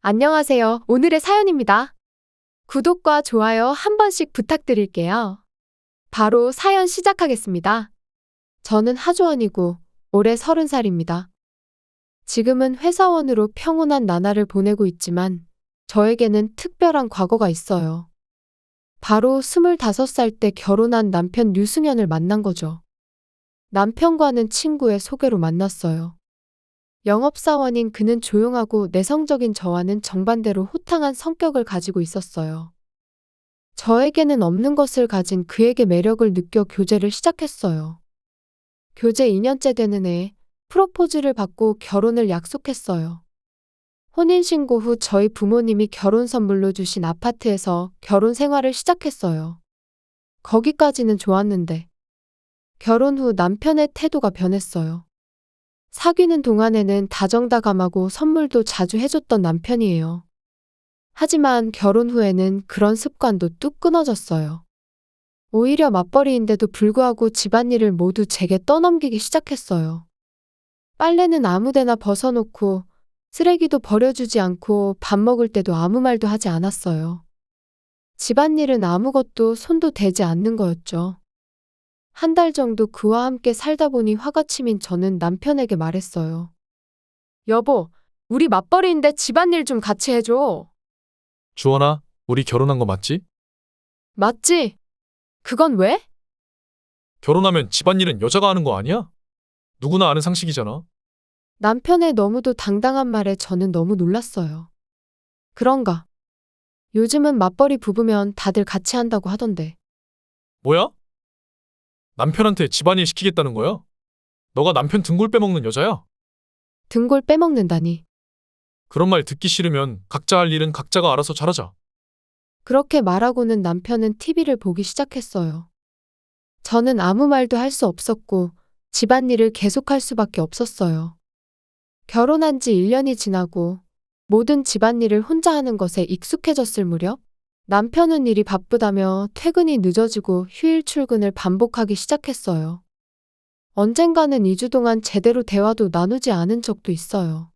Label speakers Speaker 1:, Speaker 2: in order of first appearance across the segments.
Speaker 1: 안녕하세요. 오늘의 사연입니다. 구독과 좋아요 한 번씩 부탁드릴게요. 바로 사연 시작하겠습니다. 저는 하조원이고 올해 30살입니다. 지금은 회사원으로 평온한 나날을 보내고 있지만 저에게는 특별한 과거가 있어요. 바로 25살 때 결혼한 남편 류승현을 만난 거죠. 남편과는 친구의 소개로 만났어요. 영업사원인 그는 조용하고 내성적인 저와는 정반대로 호탕한 성격을 가지고 있었어요. 저에게는 없는 것을 가진 그에게 매력을 느껴 교제를 시작했어요. 교제 2년째 되는 해에 프로포즈를 받고 결혼을 약속했어요. 혼인신고 후 저희 부모님이 결혼 선물로 주신 아파트에서 결혼 생활을 시작했어요. 거기까지는 좋았는데 결혼 후 남편의 태도가 변했어요. 사귀는 동안에는 다정다감하고 선물도 자주 해줬던 남편이에요. 하지만 결혼 후에는 그런 습관도 뚝 끊어졌어요. 오히려 맞벌이인데도 불구하고 집안일을 모두 제게 떠넘기기 시작했어요. 빨래는 아무데나 벗어놓고 쓰레기도 버려주지 않고 밥 먹을 때도 아무 말도 하지 않았어요. 집안일은 아무것도 손도 대지 않는 거였죠. 한 달 정도 그와 함께 살다 보니 화가 치민 저는 남편에게 말했어요. 여보, 우리 맞벌이인데 집안일 좀 같이 해줘.
Speaker 2: 주원아, 우리 결혼한 거 맞지?
Speaker 1: 맞지? 그건 왜?
Speaker 2: 결혼하면 집안일은 여자가 하는 거 아니야? 누구나 아는 상식이잖아.
Speaker 1: 남편의 너무도 당당한 말에 저는 너무 놀랐어요. 그런가? 요즘은 맞벌이 부부면 다들 같이 한다고 하던데.
Speaker 2: 뭐야? 남편한테 집안일 시키겠다는 거야? 너가 남편 등골 빼먹는 여자야?
Speaker 1: 등골 빼먹는다니.
Speaker 2: 그런 말 듣기 싫으면 각자 할 일은 각자가 알아서 잘하자.
Speaker 1: 그렇게 말하고는 남편은 TV를 보기 시작했어요. 저는 아무 말도 할 수 없었고 집안일을 계속할 수밖에 없었어요. 결혼한 지 1년이 지나고 모든 집안일을 혼자 하는 것에 익숙해졌을 무렵 남편은 일이 바쁘다며 퇴근이 늦어지고 휴일 출근을 반복하기 시작했어요. 언젠가는 2주 동안 제대로 대화도 나누지 않은 적도 있어요.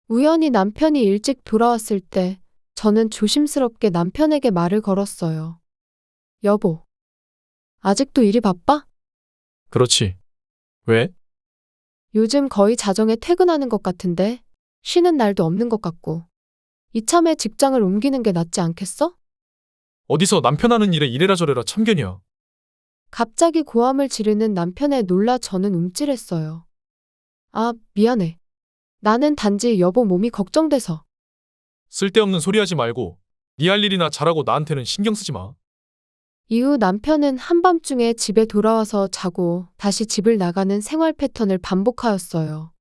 Speaker 1: 우연히 남편이 일찍 돌아왔을 때 저는 조심스럽게 남편에게 말을 걸었어요. 여보, 아직도 일이 바빠?
Speaker 2: 그렇지. 왜?
Speaker 1: 요즘 거의 자정에 퇴근하는 것 같은데 쉬는 날도 없는 것 같고 이참에 직장을 옮기는 게 낫지 않겠어?
Speaker 2: 어디서 남편 하는 일에 이래라 저래라 참견이야.
Speaker 1: 갑자기 고함을 지르는 남편에 놀라 저는 움찔했어요. 아, 미안해. 나는 단지 여보 몸이 걱정돼서.
Speaker 2: 쓸데없는 소리 하지 말고 네 할 일이나 잘하고 나한테는 신경 쓰지 마.
Speaker 1: 이후 남편은 한밤중에 집에 돌아와서 자고 다시 집을 나가는 생활 패턴을 반복하였어요.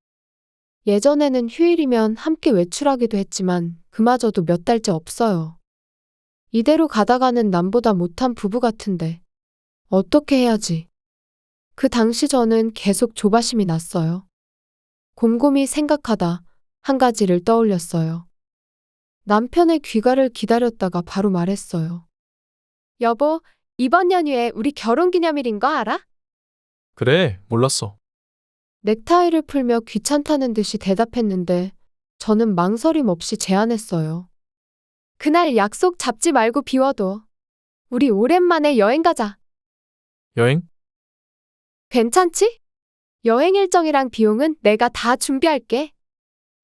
Speaker 1: 예전에는 휴일이면 함께 외출하기도 했지만 그마저도 몇 달째 없어요. 이대로 가다가는 남보다 못한 부부 같은데 어떻게 해야지? 그 당시 저는 계속 조바심이 났어요. 곰곰이 생각하다 한 가지를 떠올렸어요. 남편의 귀가를 기다렸다가 바로 말했어요. 여보, 이번 연휴에 우리 결혼기념일인 거 알아?
Speaker 2: 그래, 몰랐어.
Speaker 1: 넥타이를 풀며 귀찮다는 듯이 대답했는데 저는 망설임 없이 제안했어요. 그날 약속 잡지 말고 비워둬. 우리 오랜만에 여행 가자.
Speaker 2: 여행?
Speaker 1: 괜찮지? 여행 일정이랑 비용은 내가 다 준비할게.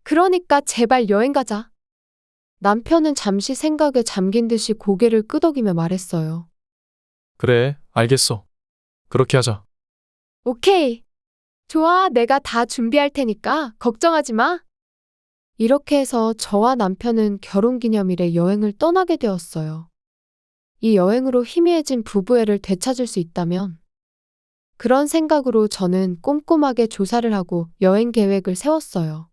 Speaker 1: 그러니까 제발 여행 가자. 남편은 잠시 생각에 잠긴 듯이 고개를 끄덕이며 말했어요.
Speaker 2: 그래, 알겠어. 그렇게 하자.
Speaker 1: 오케이. 좋아, 내가 다 준비할 테니까 걱정하지 마. 이렇게 해서 저와 남편은 결혼기념일에 여행을 떠나게 되었어요. 이 여행으로 희미해진 부부애를 되찾을 수 있다면 그런 생각으로 저는 꼼꼼하게 조사를 하고 여행 계획을 세웠어요.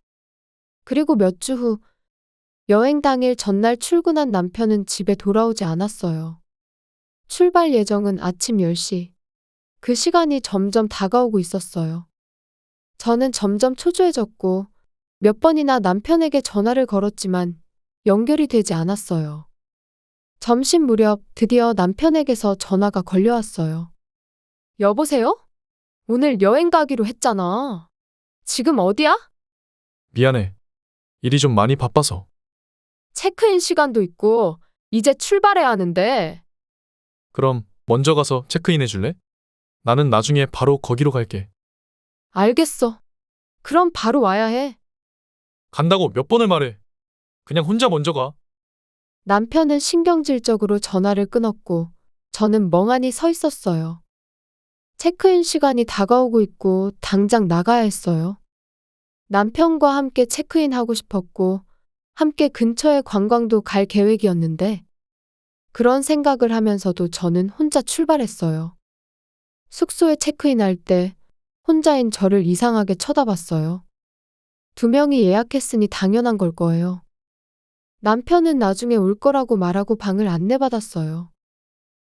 Speaker 1: 그리고 몇 주 후 여행 당일 전날 출근한 남편은 집에 돌아오지 않았어요. 출발 예정은 아침 10시. 그 시간이 점점 다가오고 있었어요. 저는 점점 초조해졌고 몇 번이나 남편에게 전화를 걸었지만 연결이 되지 않았어요. 점심 무렵 드디어 남편에게서 전화가 걸려왔어요. 여보세요? 오늘 여행 가기로 했잖아. 지금 어디야?
Speaker 2: 미안해. 일이 좀 많이 바빠서.
Speaker 1: 체크인 시간도 있고 이제 출발해야 하는데.
Speaker 2: 그럼 먼저 가서 체크인 해줄래? 나는 나중에 바로 거기로 갈게.
Speaker 1: 알겠어. 그럼 바로 와야 해.
Speaker 2: 간다고 몇 번을 말해. 그냥 혼자 먼저 가.
Speaker 1: 남편은 신경질적으로 전화를 끊었고 저는 멍하니 서 있었어요. 체크인 시간이 다가오고 있고 당장 나가야 했어요. 남편과 함께 체크인하고 싶었고 함께 근처의 관광도 갈 계획이었는데 그런 생각을 하면서도 저는 혼자 출발했어요. 숙소에 체크인할 때 혼자인 저를 이상하게 쳐다봤어요. 두 명이 예약했으니 당연한 걸 거예요. 남편은 나중에 올 거라고 말하고 방을 안내받았어요.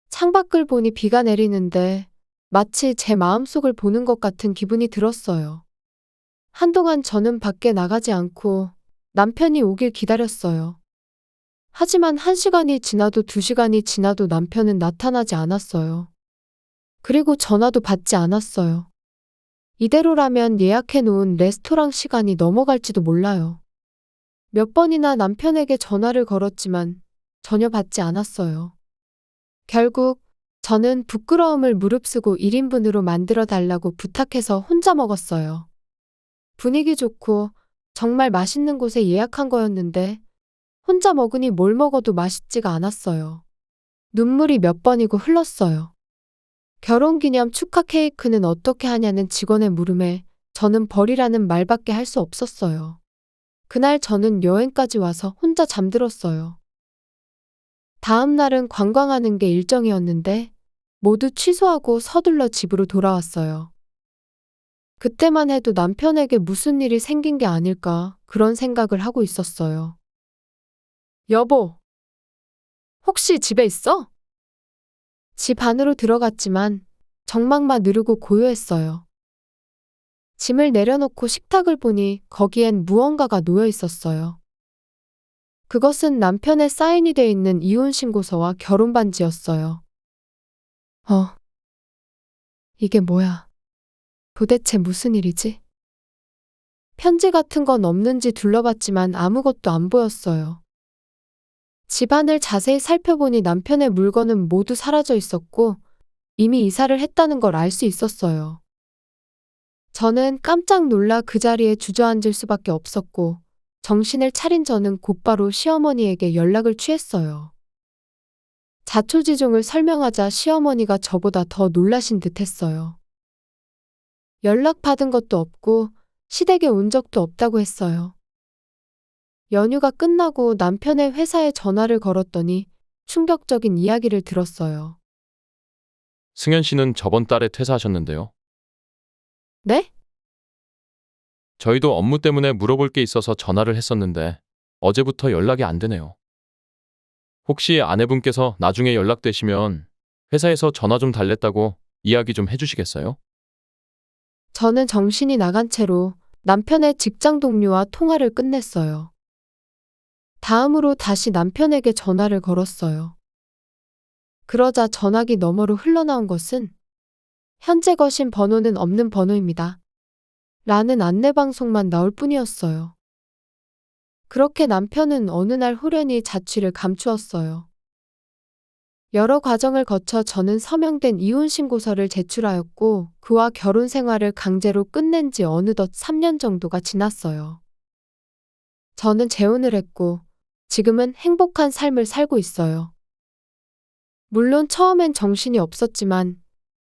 Speaker 1: 창밖을 보니 비가 내리는데 마치 제 마음속을 보는 것 같은 기분이 들었어요. 한동안 저는 밖에 나가지 않고 남편이 오길 기다렸어요. 하지만 1시간이 지나도 2시간이 지나도 남편은 나타나지 않았어요. 그리고 전화도 받지 않았어요. 이대로라면 예약해 놓은 레스토랑 시간이 넘어갈지도 몰라요. 몇 번이나 남편에게 전화를 걸었지만 전혀 받지 않았어요. 결국 저는 부끄러움을 무릅쓰고 1인분으로 만들어 달라고 부탁해서 혼자 먹었어요. 분위기 좋고 정말 맛있는 곳에 예약한 거였는데 혼자 먹으니 뭘 먹어도 맛있지가 않았어요. 눈물이 몇 번이고 흘렀어요. 결혼기념 축하 케이크는 어떻게 하냐는 직원의 물음에 저는 버리라는 말밖에 할 수 없었어요. 그날 저는 여행까지 와서 혼자 잠들었어요. 다음 날은 관광하는 게 일정이었는데 모두 취소하고 서둘러 집으로 돌아왔어요. 그때만 해도 남편에게 무슨 일이 생긴 게 아닐까 그런 생각을 하고 있었어요. 여보, 혹시 집에 있어? 집 안으로 들어갔지만 정막만 누르고 고요했어요. 짐을 내려놓고 식탁을 보니 거기엔 무언가가 놓여 있었어요. 그것은 남편의 사인이 돼 있는 이혼신고서와 결혼반지였어요. 이게 뭐야? 도대체 무슨 일이지? 편지 같은 건 없는지 둘러봤지만 아무것도 안 보였어요. 집안을 자세히 살펴보니 남편의 물건은 모두 사라져 있었고 이미 이사를 했다는 걸 알 수 있었어요. 저는 깜짝 놀라 그 자리에 주저앉을 수밖에 없었고 정신을 차린 저는 곧바로 시어머니에게 연락을 취했어요. 자초지종을 설명하자 시어머니가 저보다 더 놀라신 듯 했어요. 연락받은 것도 없고 시댁에 온 적도 없다고 했어요. 연휴가 끝나고 남편의 회사에 전화를 걸었더니 충격적인 이야기를 들었어요.
Speaker 3: 승현 씨는 저번 달에 퇴사하셨는데요.
Speaker 1: 네?
Speaker 3: 저희도 업무 때문에 물어볼 게 있어서 전화를 했었는데 어제부터 연락이 안 되네요. 혹시 아내분께서 나중에 연락되시면 회사에서 전화 좀 달랬다고 이야기 좀 해주시겠어요?
Speaker 1: 저는 정신이 나간 채로 남편의 직장 동료와 통화를 끝냈어요. 다음으로 다시 남편에게 전화를 걸었어요. 그러자 전화기 너머로 흘러나온 것은 현재 거신 번호는 없는 번호입니다. 라는 안내방송만 나올 뿐이었어요. 그렇게 남편은 어느 날 호련히 자취를 감추었어요. 여러 과정을 거쳐 저는 서명된 이혼신고서를 제출하였고 그와 결혼 생활을 강제로 끝낸 지 어느덧 3년 정도가 지났어요. 저는 재혼을 했고 지금은 행복한 삶을 살고 있어요. 물론 처음엔 정신이 없었지만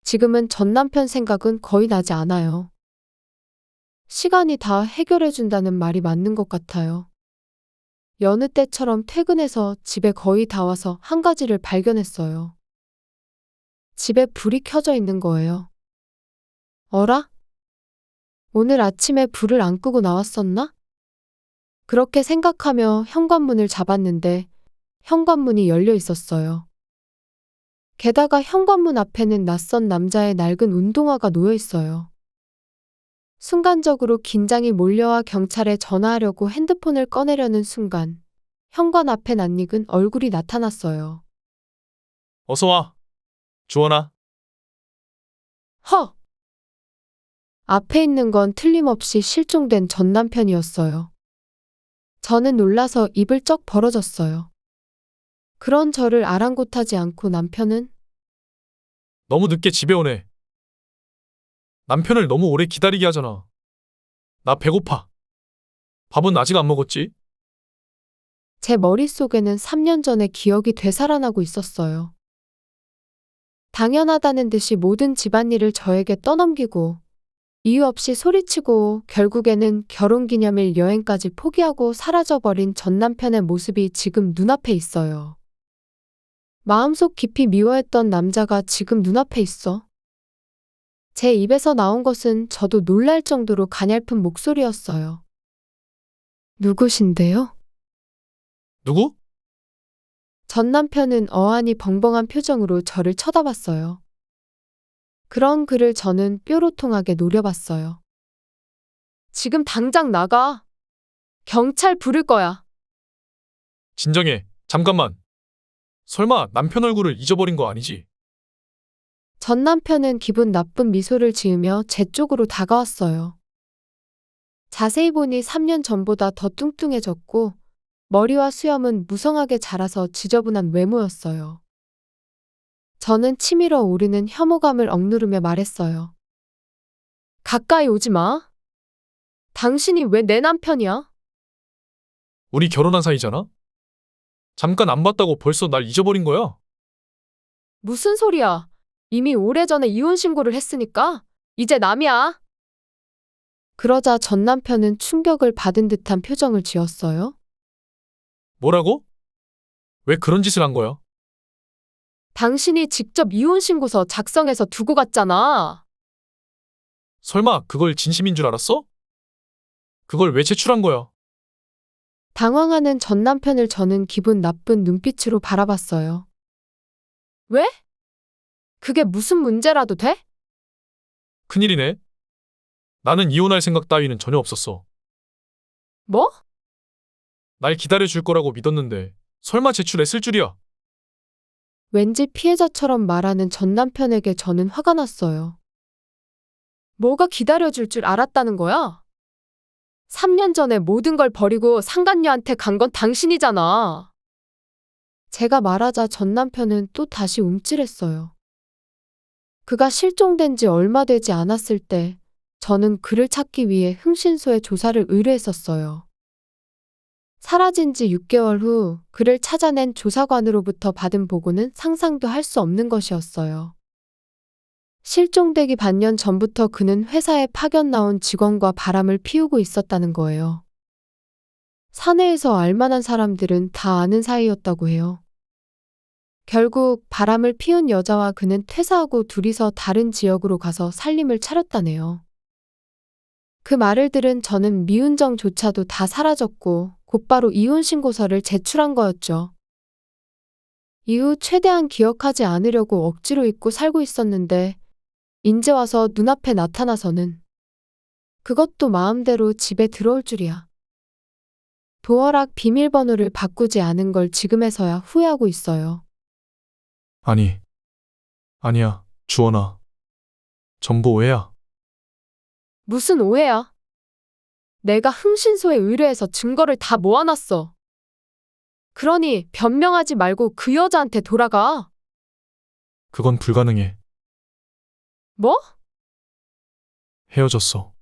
Speaker 1: 지금은 전 남편 생각은 거의 나지 않아요. 시간이 다 해결해준다는 말이 맞는 것 같아요. 여느 때처럼 퇴근해서 집에 거의 다 와서 한 가지를 발견했어요. 집에 불이 켜져 있는 거예요. 어라? 오늘 아침에 불을 안 끄고 나왔었나? 그렇게 생각하며 현관문을 잡았는데 현관문이 열려 있었어요. 게다가 현관문 앞에는 낯선 남자의 낡은 운동화가 놓여 있어요. 순간적으로 긴장이 몰려와 경찰에 전화하려고 핸드폰을 꺼내려는 순간 현관 앞에 낯익은 얼굴이 나타났어요.
Speaker 2: 어서 와. 주원아.
Speaker 1: 허! 앞에 있는 건 틀림없이 실종된 전 남편이었어요. 저는 놀라서 입을 쩍 벌어졌어요. 그런 저를 아랑곳하지 않고 남편은
Speaker 2: 너무 늦게 집에 오네. 남편을 너무 오래 기다리게 하잖아. 나 배고파. 밥은 아직 안 먹었지?
Speaker 1: 제 머릿속에는 3년 전의 기억이 되살아나고 있었어요. 당연하다는 듯이 모든 집안일을 저에게 떠넘기고 이유 없이 소리치고 결국에는 결혼기념일 여행까지 포기하고 사라져버린 전 남편의 모습이 지금 눈앞에 있어요. 마음속 깊이 미워했던 남자가 지금 눈앞에 있어. 제 입에서 나온 것은 저도 놀랄 정도로 가냘픈 목소리였어요. 누구신데요?
Speaker 2: 누구?
Speaker 1: 전 남편은 어안이 벙벙한 표정으로 저를 쳐다봤어요. 그런 그를 저는 뾰로통하게 노려봤어요. 지금 당장 나가. 경찰 부를 거야.
Speaker 2: 진정해. 잠깐만. 설마 남편 얼굴을 잊어버린 거 아니지?
Speaker 1: 전 남편은 기분 나쁜 미소를 지으며 제 쪽으로 다가왔어요. 자세히 보니 3년 전보다 더 뚱뚱해졌고 머리와 수염은 무성하게 자라서 지저분한 외모였어요. 저는 치밀어 오르는 혐오감을 억누르며 말했어요. 가까이 오지 마. 당신이 왜 내 남편이야?
Speaker 2: 우리 결혼한 사이잖아? 잠깐 안 봤다고 벌써 날 잊어버린 거야?
Speaker 1: 무슨 소리야? 이미 오래전에 이혼 신고를 했으니까 이제 남이야. 그러자 전 남편은 충격을 받은 듯한 표정을 지었어요.
Speaker 2: 뭐라고? 왜 그런 짓을 한 거야?
Speaker 1: 당신이 직접 이혼 신고서 작성해서 두고 갔잖아.
Speaker 2: 설마 그걸 진심인 줄 알았어? 그걸 왜 제출한 거야?
Speaker 1: 당황하는 전 남편을 저는 기분 나쁜 눈빛으로 바라봤어요. 왜? 그게 무슨 문제라도 돼?
Speaker 2: 큰일이네. 나는 이혼할 생각 따위는 전혀 없었어.
Speaker 1: 뭐?
Speaker 2: 날 기다려줄 거라고 믿었는데 설마 제출했을 줄이야.
Speaker 1: 왠지 피해자처럼 말하는 전 남편에게 저는 화가 났어요. 뭐가 기다려줄 줄 알았다는 거야? 3년 전에 모든 걸 버리고 상간녀한테 간 건 당신이잖아. 제가 말하자 전 남편은 또 다시 움찔했어요. 그가 실종된 지 얼마 되지 않았을 때 저는 그를 찾기 위해 흥신소에 조사를 의뢰했었어요. 사라진 지 6개월 후 그를 찾아낸 조사관으로부터 받은 보고는 상상도 할 수 없는 것이었어요. 실종되기 반년 전부터 그는 회사에 파견 나온 직원과 바람을 피우고 있었다는 거예요. 사내에서 알만한 사람들은 다 아는 사이였다고 해요. 결국 바람을 피운 여자와 그는 퇴사하고 둘이서 다른 지역으로 가서 살림을 차렸다네요. 그 말을 들은 저는 미운 정조차도 다 사라졌고 곧바로 이혼 신고서를 제출한 거였죠. 이후 최대한 기억하지 않으려고 억지로 잊고 살고 있었는데 인제 와서 눈앞에 나타나서는 그것도 마음대로 집에 들어올 줄이야. 도어락 비밀번호를 바꾸지 않은 걸 지금에서야 후회하고 있어요.
Speaker 2: 아니야, 주원아. 전부 오해야.
Speaker 1: 무슨 오해야? 내가 흥신소에 의뢰해서 증거를 다 모아놨어. 그러니 변명하지 말고 그 여자한테 돌아가.
Speaker 2: 그건 불가능해.
Speaker 1: 뭐?
Speaker 2: 헤어졌어.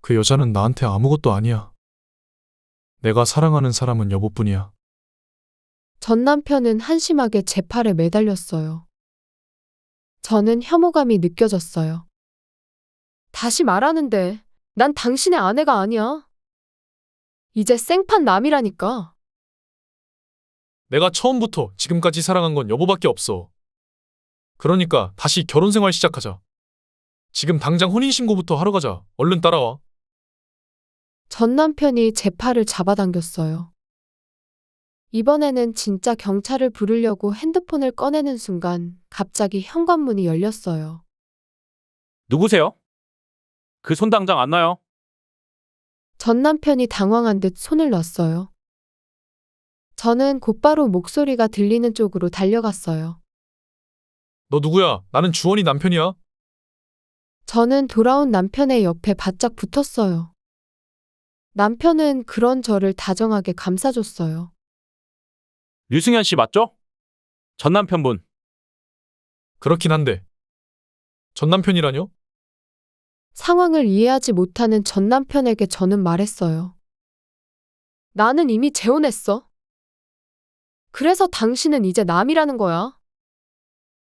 Speaker 2: 그 여자는 나한테 아무것도 아니야. 내가 사랑하는 사람은 여보뿐이야.
Speaker 1: 전 남편은 한심하게 제 팔에 매달렸어요. 저는 혐오감이 느껴졌어요. 다시 말하는데 난 당신의 아내가 아니야. 이제 생판 남이라니까.
Speaker 2: 내가 처음부터 지금까지 사랑한 건 여보밖에 없어. 그러니까 다시 결혼 생활 시작하자. 지금 당장 혼인신고부터 하러 가자. 얼른 따라와.
Speaker 1: 전 남편이 제 팔을 잡아당겼어요. 이번에는 진짜 경찰을 부르려고 핸드폰을 꺼내는 순간 갑자기 현관문이 열렸어요.
Speaker 4: 누구세요? 그 손 당장 안 놔요.
Speaker 1: 전 남편이 당황한 듯 손을 놨어요. 저는 곧바로 목소리가 들리는 쪽으로 달려갔어요.
Speaker 2: 너 누구야? 나는 주원이 남편이야.
Speaker 1: 저는 돌아온 남편의 옆에 바짝 붙었어요. 남편은 그런 저를 다정하게 감싸줬어요.
Speaker 4: 류승현 씨 맞죠? 전 남편분.
Speaker 2: 그렇긴 한데. 전 남편이라뇨?
Speaker 1: 상황을 이해하지 못하는 전 남편에게 저는 말했어요. 나는 이미 재혼했어. 그래서 당신은 이제 남이라는 거야.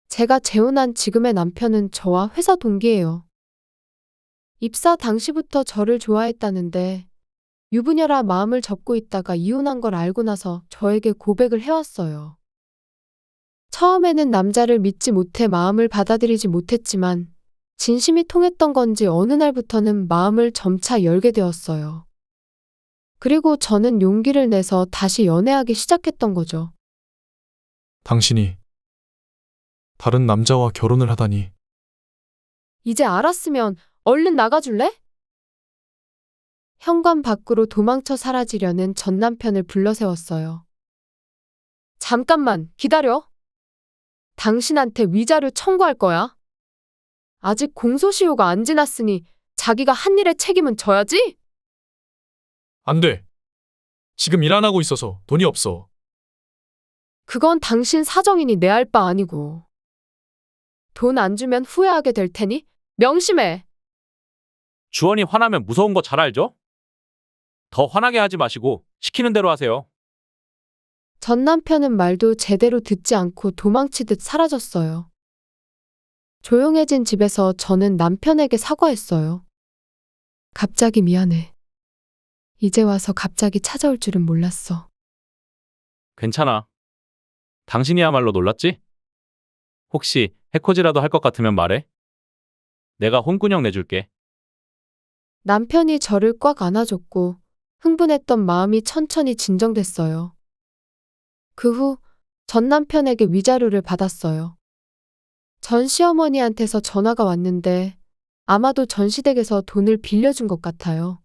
Speaker 1: 제가 재혼한 지금의 남편은 저와 회사 동기예요. 입사 당시부터 저를 좋아했다는데 유부녀라 마음을 접고 있다가 이혼한 걸 알고 나서 저에게 고백을 해왔어요. 처음에는 남자를 믿지 못해 마음을 받아들이지 못했지만 진심이 통했던 건지 어느 날부터는 마음을 점차 열게 되었어요. 그리고 저는 용기를 내서 다시 연애하기 시작했던 거죠.
Speaker 2: 당신이 다른 남자와 결혼을 하다니.
Speaker 1: 이제 알았으면 얼른 나가줄래? 현관 밖으로 도망쳐 사라지려는 전 남편을 불러세웠어요. 잠깐만 기다려. 당신한테 위자료 청구할 거야. 아직 공소시효가 안 지났으니 자기가 한 일의 책임은 져야지.
Speaker 2: 안 돼. 지금 일 안 하고 있어서 돈이 없어.
Speaker 1: 그건 당신 사정이니 내 알 바 아니고. 돈 안 주면 후회하게 될 테니 명심해.
Speaker 4: 주원이 화나면 무서운 거 잘 알죠? 더 화나게 하지 마시고 시키는 대로 하세요.
Speaker 1: 전 남편은 말도 제대로 듣지 않고 도망치듯 사라졌어요. 조용해진 집에서 저는 남편에게 사과했어요. 갑자기 미안해. 이제 와서 갑자기 찾아올 줄은 몰랐어.
Speaker 4: 괜찮아. 당신이야말로 놀랐지? 혹시 해코지라도 할 것 같으면 말해. 내가 혼꾸녕 내줄게.
Speaker 1: 남편이 저를 꽉 안아줬고 흥분했던 마음이 천천히 진정됐어요. 그 후 전 남편에게 위자료를 받았어요. 전 시어머니한테서 전화가 왔는데 아마도 전 시댁에서 돈을 빌려준 것 같아요.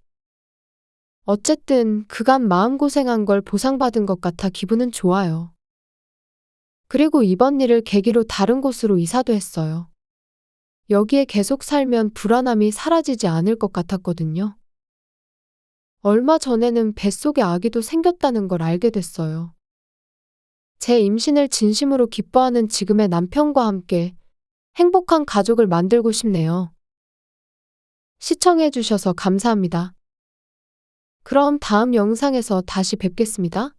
Speaker 1: 어쨌든 그간 마음고생한 걸 보상받은 것 같아 기분은 좋아요. 그리고 이번 일을 계기로 다른 곳으로 이사도 했어요. 여기에 계속 살면 불안함이 사라지지 않을 것 같았거든요. 얼마 전에는 뱃속에 아기도 생겼다는 걸 알게 됐어요. 제 임신을 진심으로 기뻐하는 지금의 남편과 함께 행복한 가족을 만들고 싶네요. 시청해주셔서 감사합니다. 그럼 다음 영상에서 다시 뵙겠습니다.